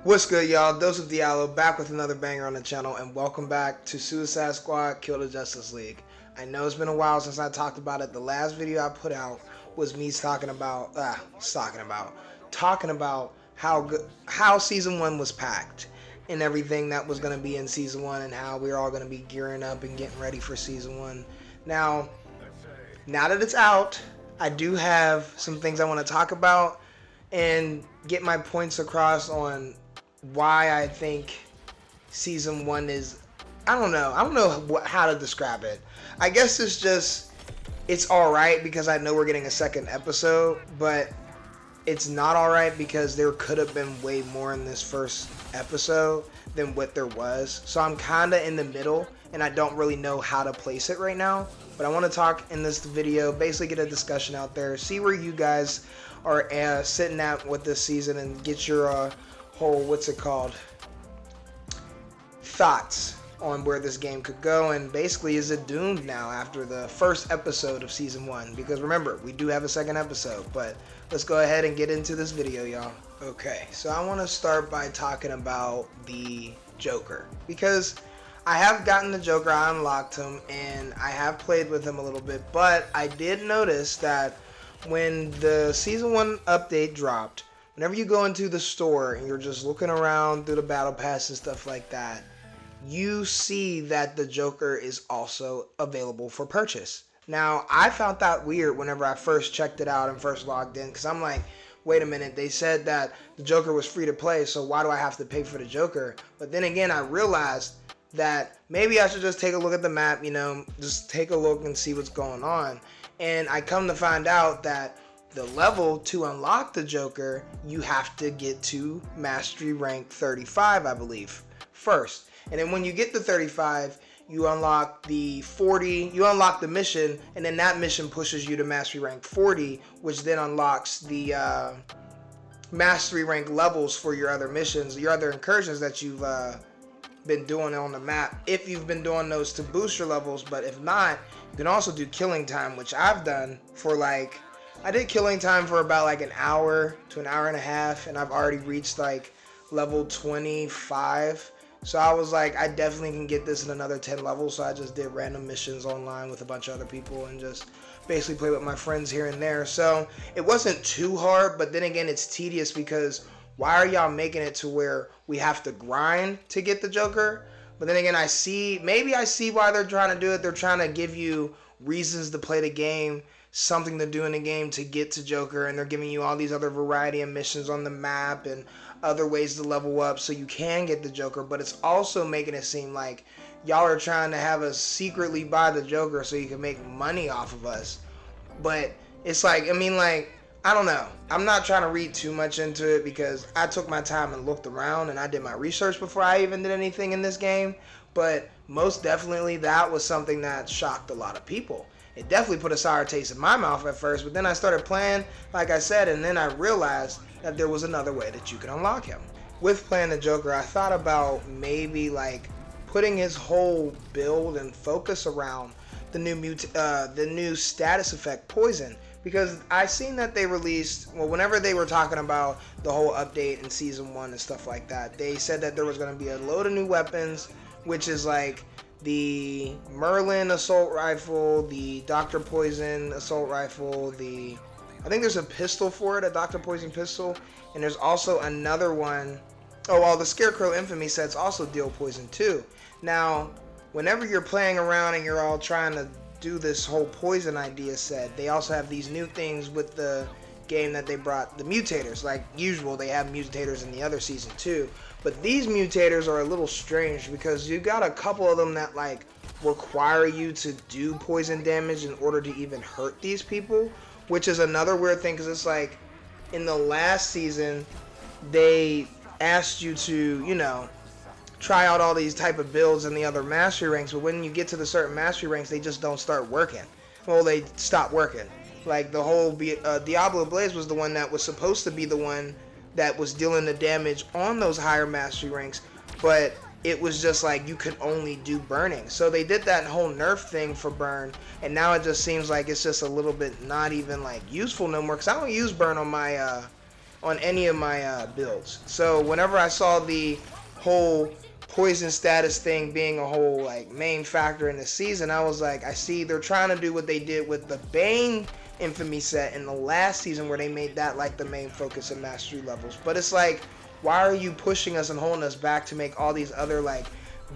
What's good, y'all? DoseofDiallo back with another banger on the channel, and welcome back to Suicide Squad Kill the Justice League. I know it's been a while since I talked about it. The last video I put out was me talking about how season one was packed and everything that was going to be in season one, and how we are all going to be gearing up and getting ready for season one. Now that it's out, I do have some things I want to talk about and get my points across on why I think season one is, I don't know how to describe it. I guess it's alright because I know we're getting a second episode, but it's not alright because there could have been way more in this first episode than what there was. So I'm kinda in the middle and I don't really know how to place it right now. But I want to talk in this video, basically get a discussion out there, see where you guys are sitting at with this season, and get your whole, thoughts on where this game could go, and basically is it doomed now after the first episode of season one? Because remember, we do have a second episode, but let's go ahead and get into this video, y'all. Okay, so I want to start by talking about the Joker, because I have gotten the Joker, I unlocked him, and I have played with him a little bit, but I did notice that when the season one update dropped, whenever you go into the store and you're just looking around through the battle pass and stuff like that, you see that the Joker is also available for purchase. Now, I found that weird whenever I first checked it out and first logged in, because I'm like, wait a minute, they said that the Joker was free to play, so why do I have to pay for the Joker? But then again, I realized that maybe I should just take a look at the map, just take a look and see what's going on. And I come to find out that the level to unlock the Joker, you have to get to Mastery Rank 35, I believe, first. And then when you get to 35, you unlock the mission, and then that mission pushes you to Mastery Rank 40, which then unlocks the Mastery Rank levels for your other missions, your other incursions that you've been doing on the map, if you've been doing those to boost your levels. But if not, you can also do killing time, which I've done for I did killing time for about an hour to an hour and a half, and I've already reached level 25. So I was like, I definitely can get this in another 10 levels. So I just did random missions online with a bunch of other people and just basically play with my friends here and there. So it wasn't too hard, but then again, it's tedious because why are y'all making it to where we have to grind to get the Joker? But then again, maybe I see why they're trying to do it. They're trying to give you reasons to play the game, something to do in the game to get to Joker, and they're giving you all these other variety of missions on the map and other ways to level up so you can get the Joker. But it's also making it seem like y'all are trying to have us secretly buy the Joker so you can make money off of us. But it's I don't know. I'm not trying to read too much into it because I took my time and looked around and I did my research before I even did anything in this game. But most definitely that was something that shocked a lot of people. It definitely put a sour taste in my mouth at first, but then I started playing, like I said, and then I realized that there was another way that you could unlock him. With playing the Joker, I thought about maybe putting his whole build and focus around the new status effect Poison. Because I seen that they released, whenever they were talking about the whole update in season one and stuff like that, they said that there was going to be a load of new weapons, which is the Merlin assault rifle, the Dr. Poison assault rifle, I think there's a pistol for it, a Dr. Poison pistol, and there's also another one. The Scarecrow Infamy sets also deal poison too. Now, whenever you're playing around and you're all trying to do this whole poison idea set, they also have these new things with the game that they brought, the mutators. Like usual, they have mutators in the other season too, but these mutators are a little strange because you got a couple of them that require you to do poison damage in order to even hurt these people, which is another weird thing because it's in the last season they asked you to try out all these type of builds in the other mastery ranks, but when you get to the certain mastery ranks, they just don't start working. They stop working. The whole Diablo Blaze was the one that was supposed to be the one that was dealing the damage on those higher mastery ranks, but it was just you could only do burning. So they did that whole nerf thing for burn, and now it just seems like it's just a little bit not even useful no more, because I don't use burn on my on any of my builds. So whenever I saw the whole poison status thing being a whole like main factor in the season, I was like, I see they're trying to do what they did with the Bane infamy set in the last season, where they made that like the main focus of mastery levels. But it's like, why are you pushing us and holding us back to make all these other like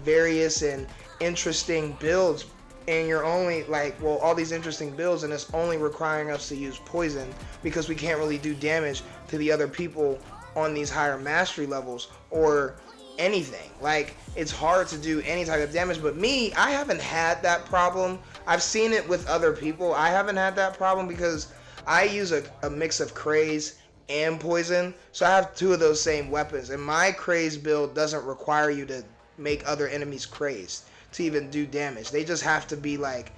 various and interesting builds, and you're only like, well, all these interesting builds, and it's only requiring us to use poison because we can't really do damage to the other people on these higher mastery levels or anything. Like, it's hard to do any type of damage. But me, I haven't had that problem. I've seen it with other people. I haven't had that problem because I use a mix of craze and poison, so I have two of those same weapons, and my craze build doesn't require you to make other enemies crazed to even do damage. They just have to be like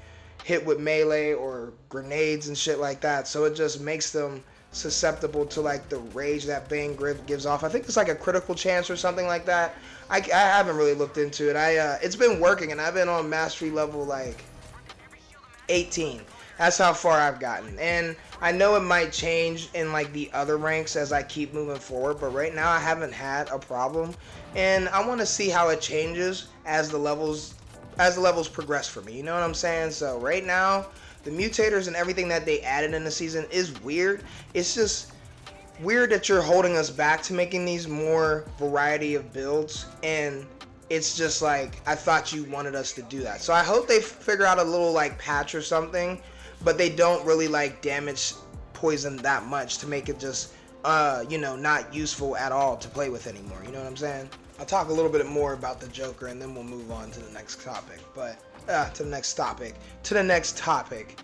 hit with melee or grenades and shit like that, so it just makes them susceptible to like the rage that Bane gives off. I think it's like a critical chance or something like that. I haven't really looked into it. It's been working, and I've been on mastery level like 18. That's how far I've gotten, and I know it might change in like the other ranks as I keep moving forward, but right now I haven't had a problem, and I want to see how it changes as the levels progress for me. You know what I'm saying? So right now, the mutators and everything that they added in the season is weird. It's just weird that you're holding us back to making these more variety of builds, and it's just like, I thought you wanted us to do that. So I hope they figure out a little like patch or something, but they don't really like damage poison that much to make it just not useful at all to play with anymore. You know what I'm saying? I'll talk a little bit more about the Joker, and then we'll move on to the next topic. But to the next topic.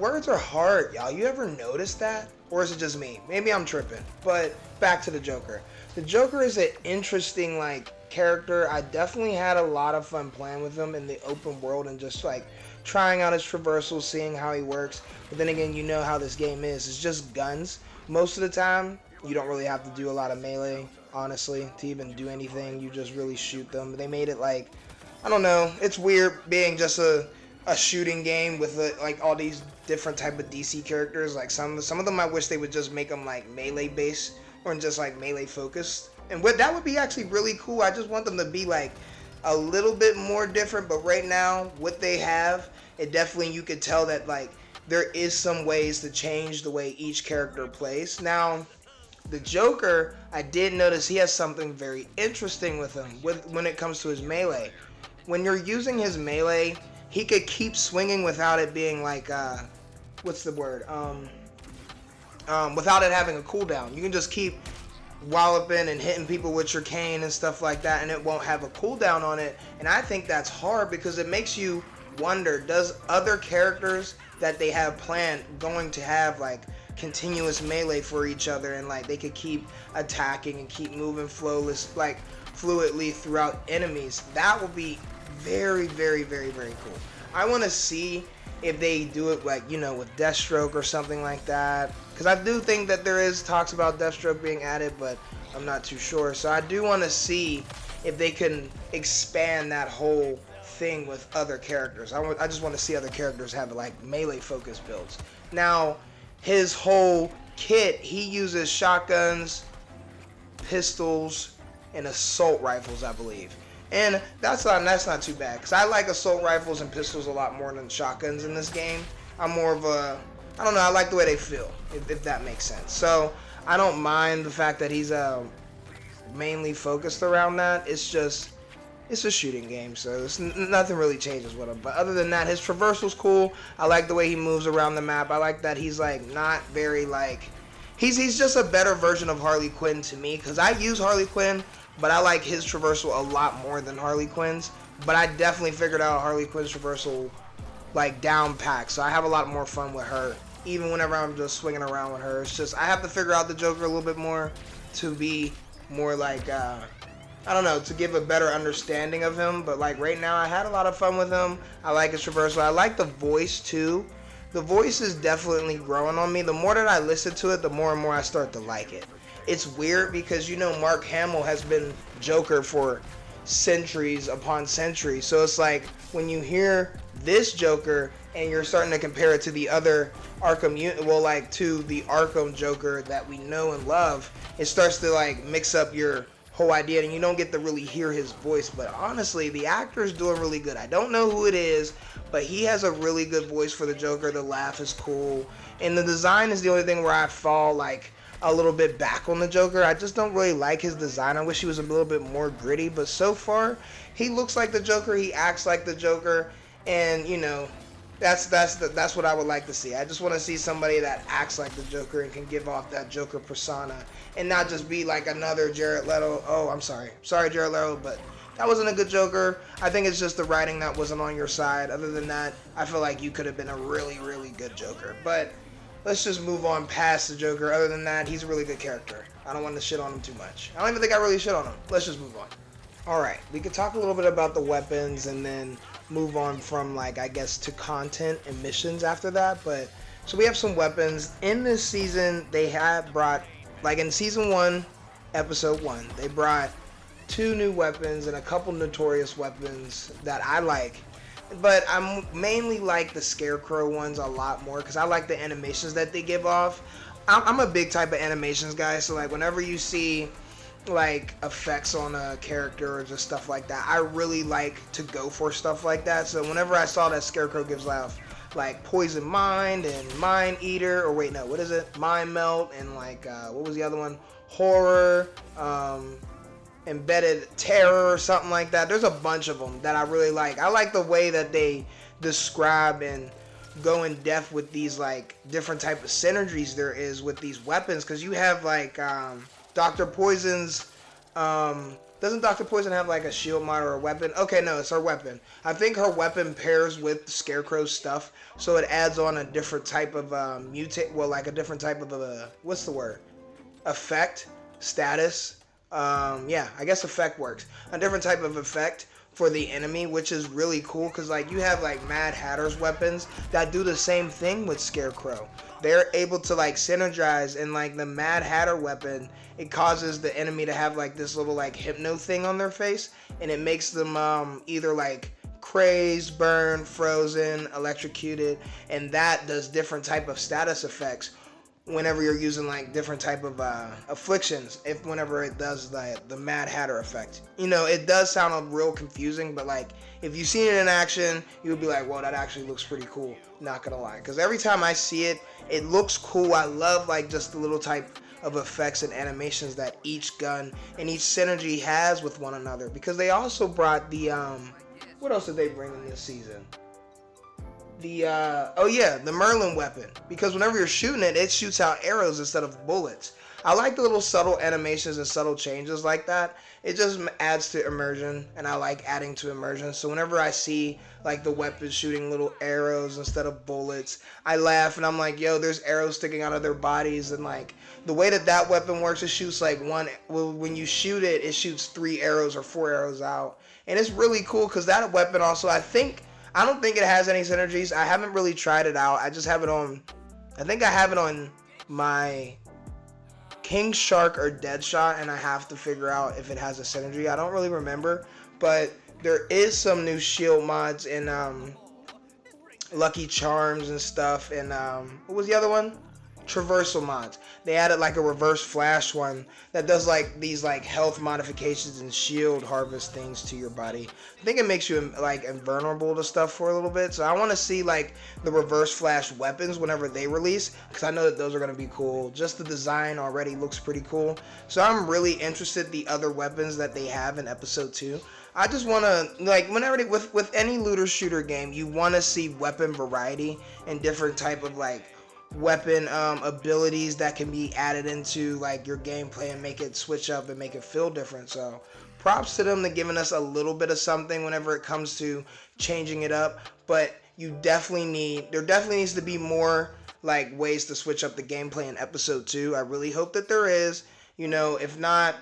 Words are hard, y'all. You ever notice that? Or is it just me? Maybe I'm tripping. But back to the Joker. The Joker is an interesting like character. I definitely had a lot of fun playing with him in the open world and just like trying out his traversals, seeing how he works. But then again, you know how this game is. It's just guns. Most of the time, you don't really have to do a lot of melee, honestly, to even do anything. You just really shoot them. They made it like, I don't know, it's weird being just a shooting game with like all these different type of DC characters. Like some of them I wish they would just make them like melee based or just like melee focused. And that would be actually really cool. I just want them to be like a little bit more different, but right now what they have, it definitely, you could tell that like there is some ways to change the way each character plays. Now the Joker, I did notice he has something very interesting with him when it comes to his melee. When you're using his melee, he could keep swinging without it being like what's the word, without it having a cooldown. You can just keep walloping and hitting people with your cane and stuff like that, and it won't have a cooldown on it. And I think that's hard because it makes you wonder, does other characters that they have planned going to have like continuous melee for each other, and like they could keep attacking and keep moving fluidly throughout enemies? That will be very, very, very, very cool. I want to see if they do it like, with Deathstroke or something like that, because I do think that there is talks about Deathstroke being added, but I'm not too sure. So I do want to see if they can expand that whole thing with other characters. I just want to see other characters have like melee focused builds. Now his whole kit, he uses shotguns, pistols, and assault rifles, I believe. And that's not too bad, because I like assault rifles and pistols a lot more than shotguns in this game. I'm more of I don't know, I like the way they feel, if that makes sense. So I don't mind the fact that he's mainly focused around that. It's a shooting game, so nothing really changes with him. But other than that, his traversal's cool. I like the way he moves around the map. I like that he's like not very like, he's just a better version of Harley Quinn to me, because I use Harley Quinn, but I like his traversal a lot more than Harley Quinn's. But I definitely figured out Harley Quinn's traversal like down pat, so I have a lot more fun with her. Even whenever I'm just swinging around with her, it's just I have to figure out the Joker a little bit more to be more like I don't know, to give a better understanding of him. But like right now, I had a lot of fun with him. I like his traversal. I like the voice too. The voice is definitely growing on me. The more that I listen to it, the more and more I start to like it. It's weird because Mark Hamill has been Joker for centuries upon centuries. So it's like when you hear this Joker, and you're starting to compare it to the other like to the Arkham Joker that we know and love, it starts to like mix up your whole idea, and you don't get to really hear his voice. But honestly, the actor is doing really good. I don't know who it is, but he has a really good voice for the Joker. The laugh is cool, and the design is the only thing where I fall like a little bit back on the Joker. I just don't really like his design. I wish he was a little bit more gritty, but so far he looks like the Joker, he acts like the Joker, and that's what I would like to see. I just want to see somebody that acts like the Joker and can give off that Joker persona and not just be like another Jared Leto. Oh, I'm sorry, Jared Leto, but that wasn't a good Joker. I think it's just the writing that wasn't on your side. Other than that, I feel like you could have been a really, really good Joker. But let's just move on past the Joker. Other than that, he's a really good character. I don't want to shit on him too much. I don't even think I really shit on him. Let's just move on. Alright, we could talk a little bit about the weapons and then move on from, like, I guess to content and missions after that. But so we have some weapons in this season. They have brought, like in season 1 episode 1, they brought 2 new weapons and a couple notorious weapons that I like, but I mainly like the Scarecrow ones a lot more because I like the animations that they give off. I'm a big type of animations guy, so like whenever you see like effects on a character or just stuff like that, I really like to go for stuff like that. So whenever I saw that Scarecrow gives off like Poison Mind and Mind Eater, or wait, no, what is it? Mind Melt, and like what was the other one? Horror, Embedded Terror, or something like that. There's a bunch of them that I really like. I like the way that they describe and go in depth with these like different type of synergies there is with these weapons, because you have like Dr. Poison's, doesn't Dr. Poison have like a shield mod or a weapon? Okay, no, it's her weapon. I think her weapon pairs with Scarecrow's stuff, so it adds on a different type of like a different type of what's the word? Effect, status. Yeah, I guess effect works. A different type of effect for the enemy, which is really cool because like you have like Mad Hatter's weapons that do the same thing with Scarecrow. They're able to like synergize, and like the Mad Hatter weapon, it causes the enemy to have like this little like hypno thing on their face, and it makes them either like crazed, burned, frozen, electrocuted, and that does different type of status effects whenever you're using like different type of afflictions, if whenever it does the Mad Hatter effect. It does sound real confusing, but like if you see it in action, you'll be like, whoa, that actually looks pretty cool, not gonna lie, because every time I see it, it looks cool. I love like just the little type of effects and animations that each gun and each synergy has with one another, because they also brought the what else did they bring in this season? The Merlin weapon, because whenever you're shooting it, it shoots out arrows instead of bullets. I like the little subtle animations and subtle changes like that. It just adds to immersion, and I like adding to immersion. So whenever I see like the weapons shooting little arrows instead of bullets, I laugh and I'm like, yo, there's arrows sticking out of their bodies. And like the way that weapon works, it shoots like when you shoot it, it shoots 3 arrows or 4 arrows out, and it's really cool because that weapon also, I don't think it has any synergies. I haven't really tried it out. I just have it on, I think I have it on my King Shark or Deadshot, and I have to figure out if it has a synergy. I don't really remember, but there is some new shield mods in Lucky Charms and stuff, and what was the other one? Traversal mods. They added like a reverse flash one that does like these like health modifications and shield harvest things to your body. I think it makes you like invulnerable to stuff for a little bit. So I want to see like the reverse flash weapons whenever they release, because I know that those are going to be cool. Just the design already looks pretty cool. So I'm really interested in the other weapons that they have in episode 2. I just want to, like, whenever with any looter shooter game, you want to see weapon variety and different type of like weapon abilities that can be added into like your gameplay and make it switch up and make it feel different. So props to them to giving us a little bit of something whenever it comes to changing it up. But there definitely needs to be more like ways to switch up the gameplay in episode 2. I really hope that there is. If not,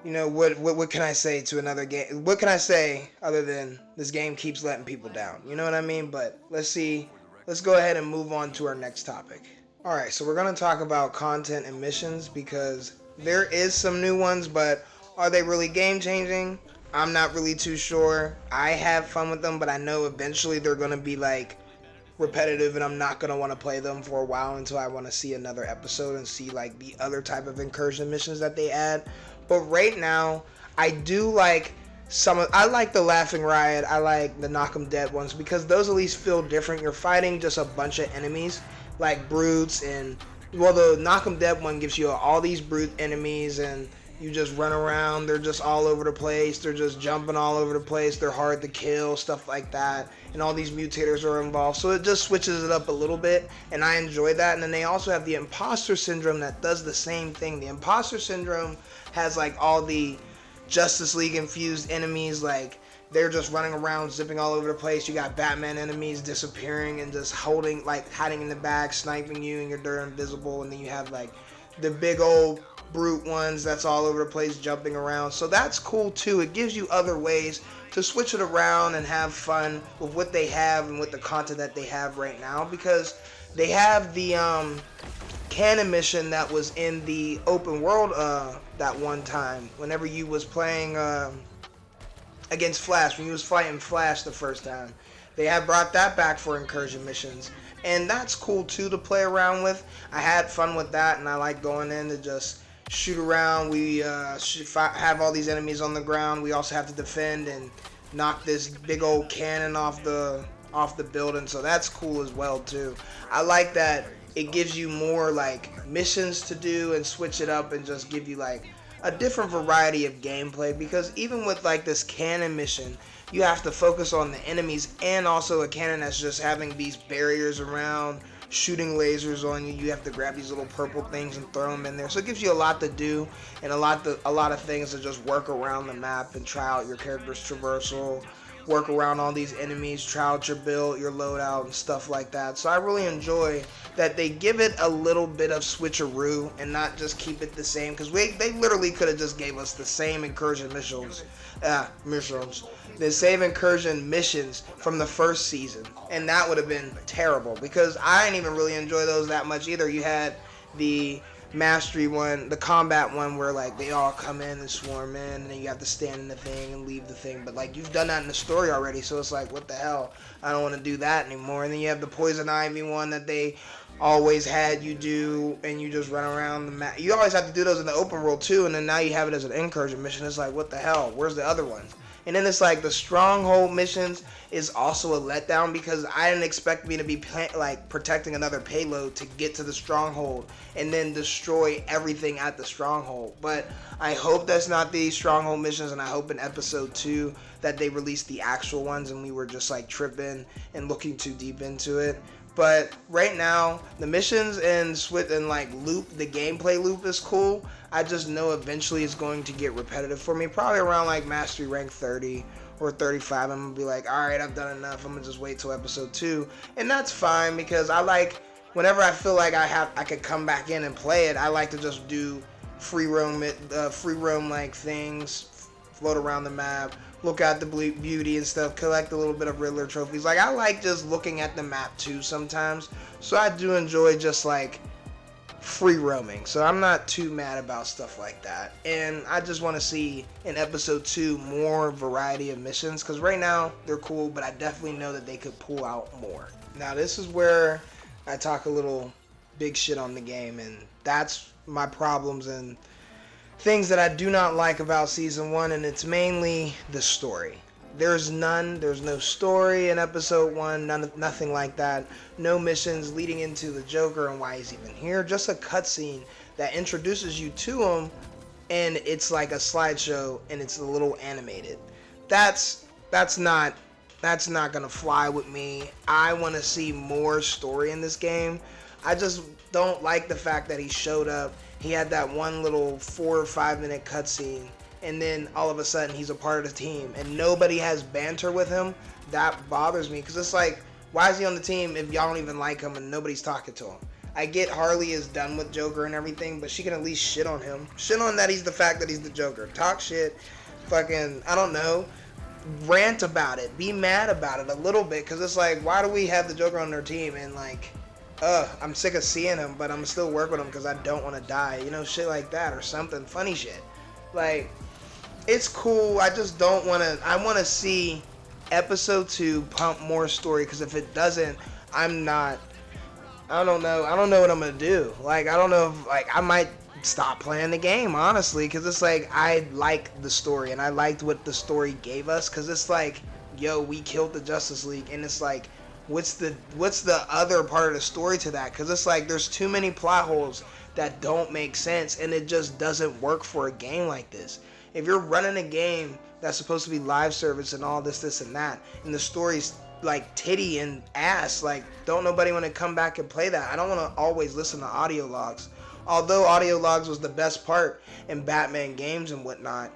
what can I say to another game? What can I say other than this game keeps letting people down? You know what I mean? But let's see. Let's go ahead and move on to our next topic. Alright, so we're going to talk about content and missions, because there is some new ones, but are they really game changing? I'm not really too sure. I have fun with them, but I know eventually they're going to be like repetitive and I'm not going to want to play them for a while until I want to see another episode and see like the other type of incursion missions that they add. But right now, I do like I like the Laughing Riot, I like the Knock 'em Dead ones because those at least feel different. You're fighting just a bunch of enemies like brutes, and well, the Knock 'em Dead one gives you all these brute enemies and you just run around. They're just all over the place. They're just jumping all over the place. They're hard to kill, stuff like that. And all these mutators are involved. So it just switches it up a little bit. And I enjoy that. And then they also have the Imposter Syndrome that does the same thing. The Imposter Syndrome has like all the Justice League infused enemies. Like they're just running around, zipping all over the place. You got Batman enemies disappearing and just holding, like hiding in the back, sniping you, and they're invisible. And then you have like the big old brute ones that's all over the place jumping around. So that's cool too. It gives you other ways to switch it around and have fun with what they have and with the content that they have right now, because they have the canon mission that was in the open world that one time whenever you was playing against Flash, when you was fighting Flash the first time. They have brought that back for incursion missions, and that's cool too to play around with. I had fun with that, and I like going in to just shoot around. We have all these enemies on the ground. We also have to defend and knock this big old cannon off the building, so that's cool as well too. I like that it gives you more like missions to do and switch it up and just give you like a different variety of gameplay, because even with like this cannon mission, you have to focus on the enemies and also a cannon that's just having these barriers around, shooting lasers on you. You have to grab these little purple things and throw them in there. So it gives you a lot to do and a lot of things to just work around the map and try out your character's traversal, work around all these enemies, try out your build, your loadout, and stuff like that. So I really enjoy that they give it a little bit of switcheroo and not just keep it the same, because they literally could have just gave us the same incursion missions, the same incursion missions from the first season, and that would have been terrible, because I didn't even really enjoy those that much either. You had the mastery one, the combat one, where like they all come in and swarm in, and then you have to stand in the thing and leave the thing, but like you've done that in the story already, so it's like, what the hell, I don't want to do that anymore. And then you have the poison ivy one that they always had you do, and you just run around the map. You always have to do those in the open world too, and then now you have it as an incursion mission. It's like, what the hell, where's the other ones? And then it's like the stronghold missions is also a letdown, because I didn't expect me to be like protecting another payload to get to the stronghold and then destroy everything at the stronghold. But I hope that's not the stronghold missions, and I hope in episode 2 that they release the actual ones and we were just like tripping and looking too deep into it. But right now, the missions and like loop, the gameplay loop is cool. I just know eventually it's going to get repetitive for me. Probably around like mastery rank 30 or 35, I'm gonna be like, all right, I've done enough. I'm gonna just wait till episode 2, and that's fine, because I like, whenever I feel like I could come back in and play it, I like to just do free roam like things, float around the map, look at the beauty and stuff, collect a little bit of Riddler trophies. Like, I like just looking at the map too sometimes, so I do enjoy just like free roaming, so I'm not too mad about stuff like that. And I just want to see in episode 2 more variety of missions, because right now they're cool, but I definitely know that they could pull out more. Now this is where I talk a little big shit on the game, and that's my problems and things that I do not like about season 1, and it's mainly the story. There's no story in episode 1, nothing like that. No missions leading into the Joker and why he's even here. Just a cutscene that introduces you to him, and it's like a slideshow, and it's a little animated. That's not gonna fly with me. I want to see more story in this game. I just don't like the fact that he showed up. He had that one little 4 or 5 minute cutscene, and then all of a sudden he's a part of the team and nobody has banter with him. That bothers me, because it's like, why is he on the team if y'all don't even like him and nobody's talking to him? I get Harley is done with Joker and everything, but she can at least shit on him. Shit on that he's the fact that he's the Joker. Talk shit, fucking, I don't know, rant about it, be mad about it a little bit, because it's like, why do we have the Joker on their team, and like, I'm sick of seeing him, but I'm still work with him because I don't want to die, you know, shit like that, or something funny shit. Like, it's cool. I just don't want to. I want to see episode 2 pump more story, because if it doesn't, I'm not. I don't know. I don't know what I'm gonna do. Like, I don't know if, like, I might stop playing the game, honestly, because it's like I like the story and I liked what the story gave us. Because it's like, yo, we killed the Justice League, and it's like, what's the other part of the story to that? Because it's like there's too many plot holes that don't make sense, and it just doesn't work for a game like this. If you're running a game that's supposed to be live service and all this and that, and the story's like titty and ass, like, don't nobody want to come back and play that. I don't want to always listen to audio logs. Although audio logs was the best part in Batman games and whatnot,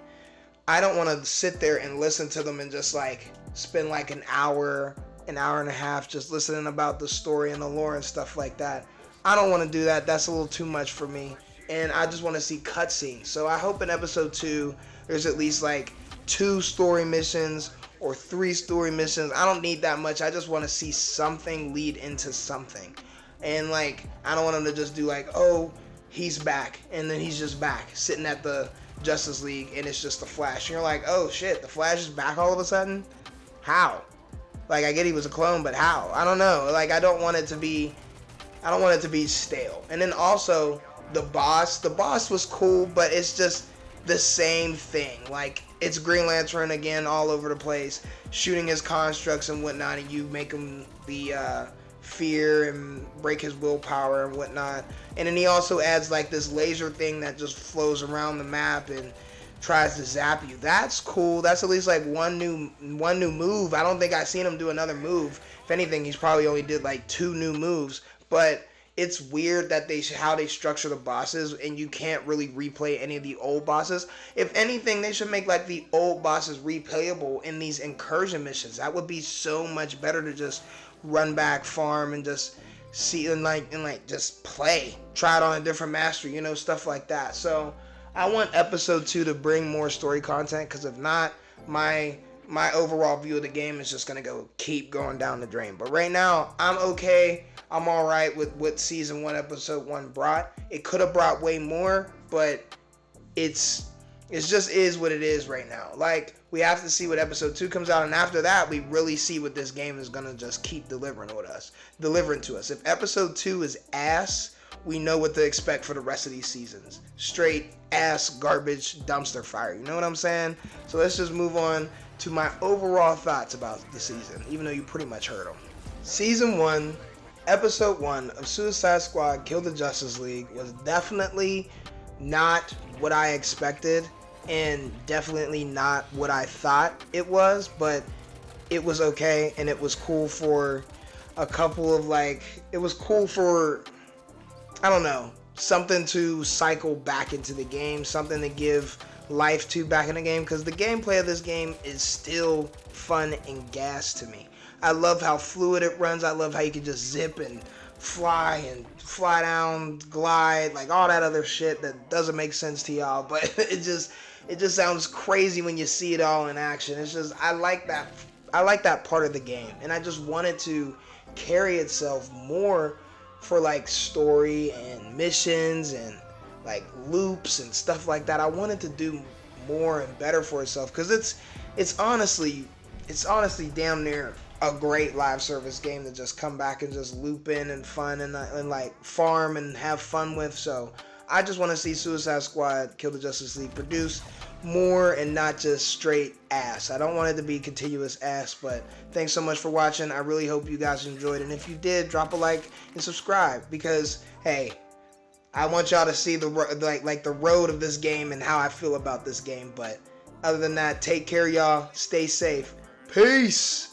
I don't want to sit there and listen to them and just like spend like an hour and a half just listening about the story and the lore and stuff like that. I don't want to do that. That's a little too much for me. And I just want to see cutscenes. So I hope in episode 2 there's at least like 2 story missions or 3 story missions. I don't need that much. I just want to see something lead into something. And like, I don't want them to just do like, oh, he's back, and then he's just back sitting at the Justice League and it's just the Flash. And you're like, oh shit, the Flash is back all of a sudden? How? Like, I get he was a clone, but how? I don't know. Like, I don't want it to be stale. And then also the boss was cool, but it's just the same thing. Like, it's Green Lantern again all over the place, shooting his constructs and whatnot, and you make him the fear and break his willpower and whatnot. And then he also adds like this laser thing that just flows around the map and tries to zap you. That's cool. That's at least like one new move. I don't think I've seen him do another move. If anything, he's probably only did like 2 new moves. But it's weird that how they structure the bosses, and you can't really replay any of the old bosses. If anything, they should make like the old bosses replayable in these incursion missions. That would be so much better to just run back, farm, and just see and just play. Try it on a different master, stuff like that. So I want episode 2 to bring more story content, because if not, my overall view of the game is just gonna keep going down the drain. But right now, I'm okay. I'm all right with what season 1, episode 1 brought. It could have brought way more, but it's just is what it is right now. Like, we have to see what episode 2 comes out, and after that, we really see what this game is gonna just keep delivering to us. If episode 2 is ass, we know what to expect for the rest of these seasons. Straight ass, garbage, dumpster fire. You know what I'm saying? So let's just move on to my overall thoughts about the season, even though you pretty much heard them. Season 1, episode 1 of Suicide Squad Kill the Justice League was definitely not what I expected, and definitely not what I thought it was, but it was okay, and it was cool for a couple of it was cool for, I don't know, something to cycle back into the game, something to give life to back in the game, because the gameplay of this game is still fun and gas to me. I love how fluid it runs. I love how you can just zip and fly down, glide, like all that other shit that doesn't make sense to y'all, but it just sounds crazy when you see it all in action. It's just, I like that part of the game, and I just want it to carry itself more for like story and missions and like loops and stuff like that. I want it to do more and better for itself, because it's honestly damn near a great live service game to just come back and just loop in and fun and like farm and have fun with. So I just want to see Suicide Squad Kill the Justice League produce more and not just straight ass. I don't want it to be continuous ass, but thanks so much for watching. I really hope you guys enjoyed, and if you did, drop a like and subscribe, because hey, I want y'all to see the road of this game and how I feel about this game. But other than that, take care, y'all. Stay safe. Peace.